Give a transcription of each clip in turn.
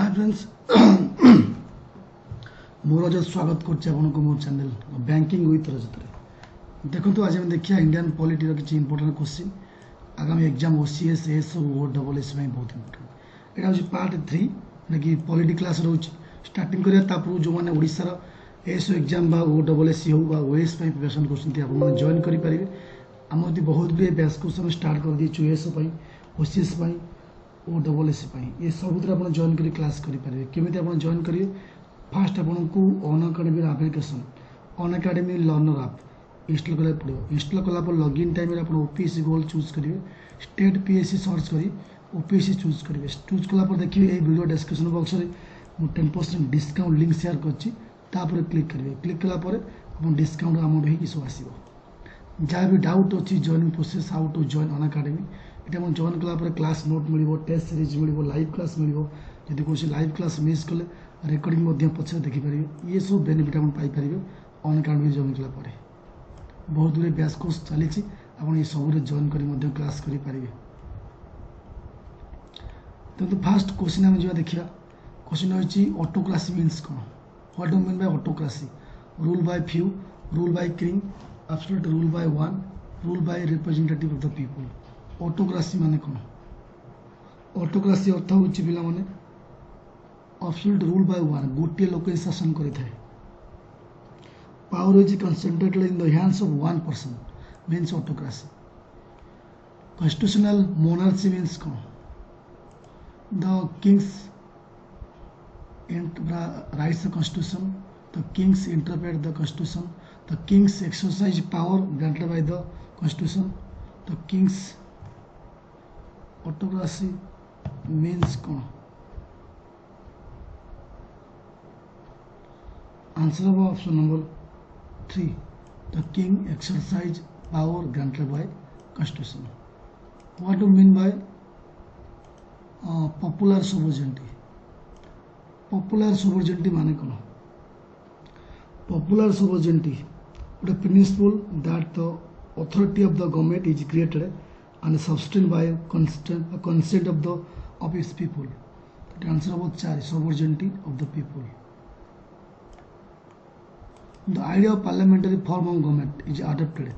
Hi friends मोर रजत स्वागत करछे आपनको मोर channel banking with रजत देखो तो आज हम देखिए इंडियन पॉलिटी किसी इंपोर्टेंट क्वेश्चन आगामी एग्जाम ओसीएस एस और डबल एस बहुत इंपोर्टेंट यहाँ हूँ पार्ट 3 कि पॉलिटी क्लास रोचे स्टार्टिंग करा जो मैंने ओडिशार S exam O double S हो ओएस प्रिपरेशन कर जॉइन करेंगे आम बहुत गुए बैच क्वेश्चन स्टार्ट कर दीचु S OCS O double S ये सब आप जॉइन कर क्लास करेंगे केमी आप जॉइन करेंगे फास्ट आपको अन अकाडेमी आप्लिकेसन अन अकाडेमी लर्नर आप इनस्टल करा पड़ो इनस्टल कलापर लॉगिन टाइम आप ओपीएससी गोल चूज करेंगे स्टेट पीएससी सर्च कर ओपीएससी चूज करेंगे चूज कलापर देखिए ये वीडियो डिस्क्रिप्शन बॉक्स में मुझे 10% डिस्काउंट लिंक शेयर कर क्लिक करेंगे क्लिक कलापर आप डिस्काउंट अमाउंट हो सब आसो जहाँ भी डाउट अच्छी joining process how to join Unacademy ये जॉइन कलापर क्लास नोट मिल टेस्ट सीरीज मिल लाइव क्लास मिल जब कौन लाइव क्लास मिस कले रेकर्डिंग पछे देखिपारे ये सब बेनिफिट आप पाइपर अन अकाडेमी जॉइन कलापर बहुत गुड़े बैच कोर्स चली आप सब जॉइन कर क्लास करेंगे तो फास्ट क्वेश्चन आम जा देखा क्वेश्चन होची ऑटोक्रासी मीन्स कौन what do mean by autocracy rule by few rule by king absolute rule by one rule by representative of the people autocracy माने कौन ऑटोक्रासी अर्थ होची पिला माने एब्सोल्यूट रूल बाय वन गोटे लोक शासन करें power is concentrated in the hands of one person means autocracy constitutional monarchy means कौन the kings writes the constitution, the kings interpret the constitution, the kings exercise power granted by the constitution, the kings autocracy means कौन answer of option number 3 the king exercise power granted by constitution. What do you mean by popular sovereignty माने कौन popular sovereignty गोटे principal that the authority of the government is created and sustained bye consent of its people answer हम 4 sovereignty of the people the idea of parliamentary form of government is adopted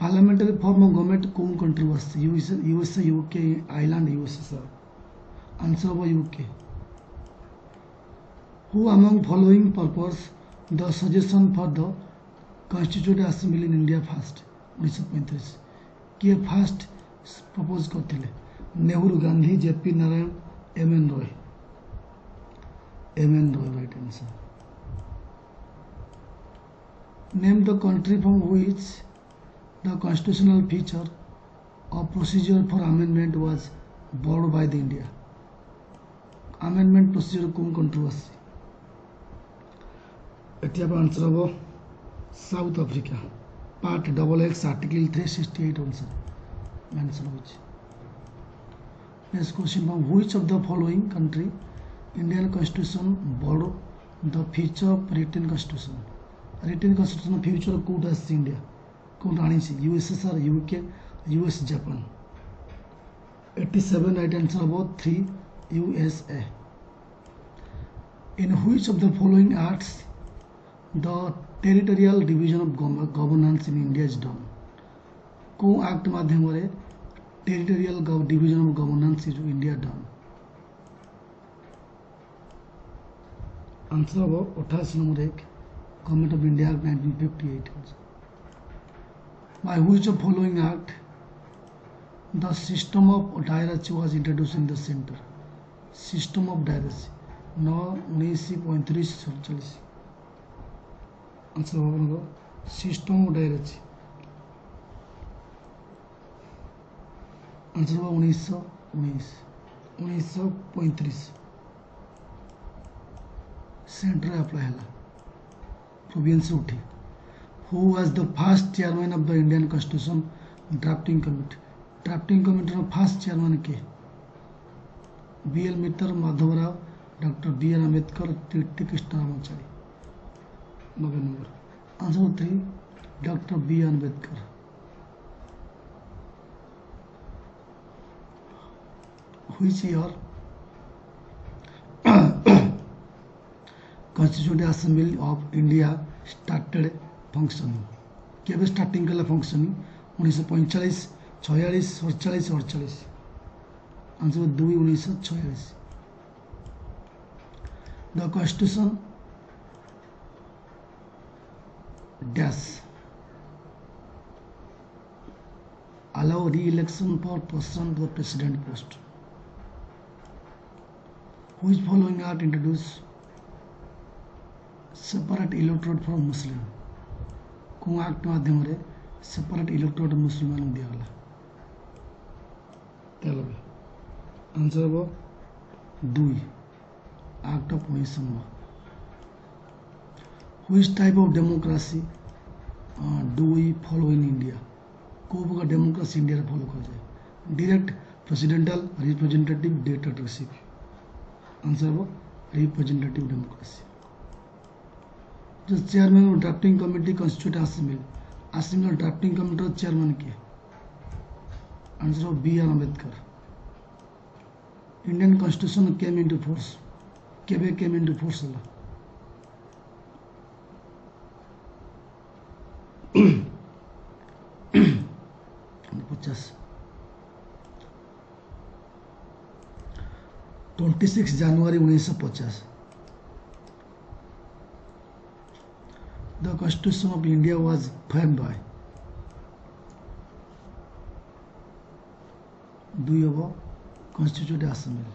parliamentary form of government कौन country वास USA UK Ireland USA Answer of UK. Who among following purpose the suggestion for the Constituent Assembly in India first 1935 किए first propose करते Nehru Gandhi JP Narayan M N Roy right answer name the country from which the constitutional feature of procedure for amendment was borrowed by the India amendment procedure कौन controversy एटी answer हम South Africa part double X article 368 अनुसार mention हो next question from which of the following country Indian constitution borrowed the feature of written constitution feature code आसी India कौन आनी USSR UK US Japan 87 right answer हम 3 USA. In which of the following acts the territorial division of governance in India is done? को act माध्यम territorial division of governance is India done answer हम 28 number 1 government of India 1958 by which of following act the system of diarrhea was introduced in the center system of dyarchy 1935 answer होगा system of dyarchy answer होगा 1935 centre apply है province उठी who was the first chairman of the Indian constitution drafting committee first chairman के BL Mitter Madhavrao doctor BR Ambedkar T Krishnamachari 90 number answer 3 doctor B Ambedkar which year constituent assembly of India started functioning केबे starting कला functioning 1945 46 47 48 answer 2 1946 the constitution dash allow re-election for person to the president post. Which following act introduce separate electorate for Muslim? कौन act माध्यम रे separate electorate मुसलमान दिया गला तेलबे answer हो 2 act of 1900 Which type of democracy do we follow in India? को प्रकार democracy India follow कर जाए direct presidential representative dictatorship answer वो रिप्रेजेंटेटिव डेमोक्रेसी जो chairman of drafting committee constituent assembly drafting committee chairman के answer हो B R Ambedkar Indian constitution came into force केबे came into force होला 26 जनवरी 1950 The Constitution of India was framed by do you have Constituent Assembly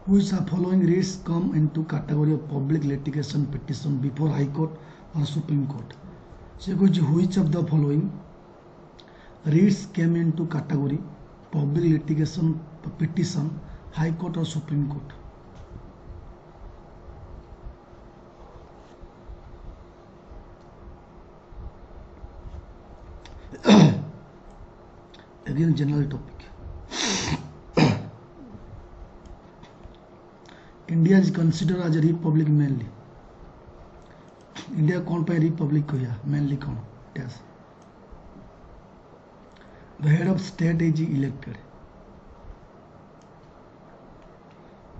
which are following writs come into category of public litigation petition before High Court or Supreme Court so which of the following writs came into category public litigation petition High Court or Supreme Court again general topic India is considered as a republic mainly India कौन पे Republic को या mainly कौन yes the head of state is elected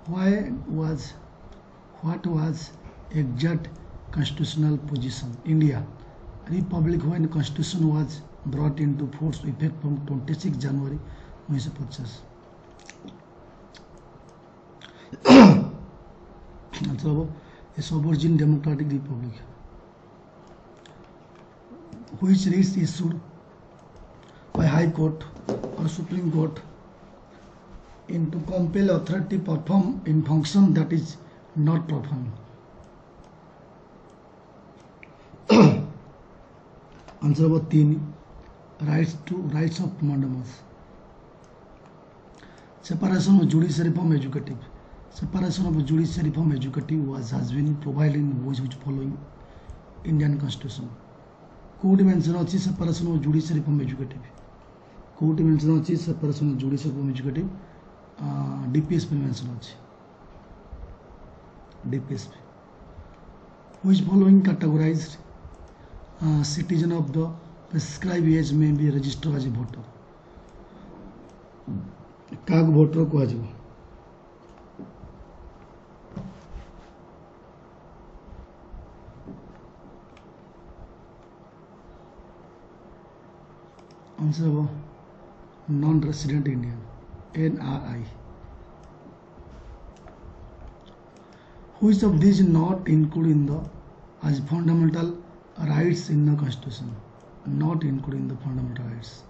what was exact constitutional position India republic when constitution was brought into force effect from 26 January 1950 मतलब a sovereign democratic republic which writs issued by High Court or Supreme Court in to compel authority perform in function that is not performed. Answer about 3 rights of mandamus. Separation of judiciary from executive. Separation of judiciary from executive has been provided in which following Indian Constitution. Court mention अछि separation of judiciary from executive. Court mention अछि separation of judiciary from executive. DPSP mention अछि. DPSP. Which following categorized citizen of the prescribed age may be registered as a voter. काग voter को आजिबो. Answer was non-resident Indian NRI. Which of these not included in the as fundamental rights in the Constitution? Not included in the fundamental rights.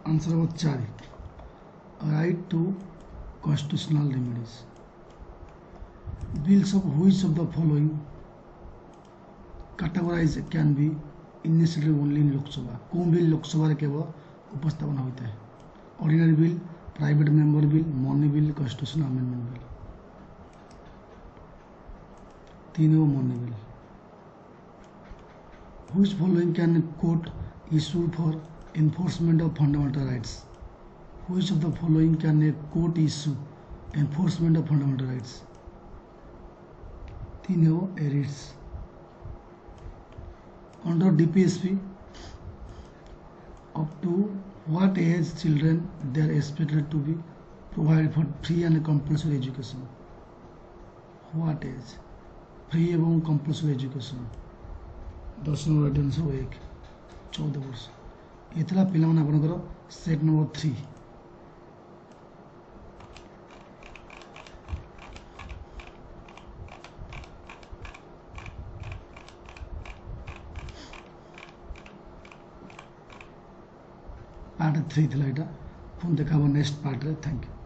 Answer was 4. Right to constitutional remedies. Bills of which of the following categorized can be initiated only in Lok Sabha. कौन bill Lok Sabha केवल उपस्थापन होता है ordinary bill private member bill money bill constitution amendment bill तीनों money bill which following can a court issue for enforcement of fundamental rights which of the following can a court issue enforcement of fundamental rights तीनों writs under DPSP up to What age children they are expected to be provided for free and compulsory education? What age? Free এবং compulsory education 10 number answer 1 14 वर्ष एतला पिलाମାନେ ଆପଣଙ୍କର set number 3 part 3 थिला एटा पुन देखा next part रे thank you.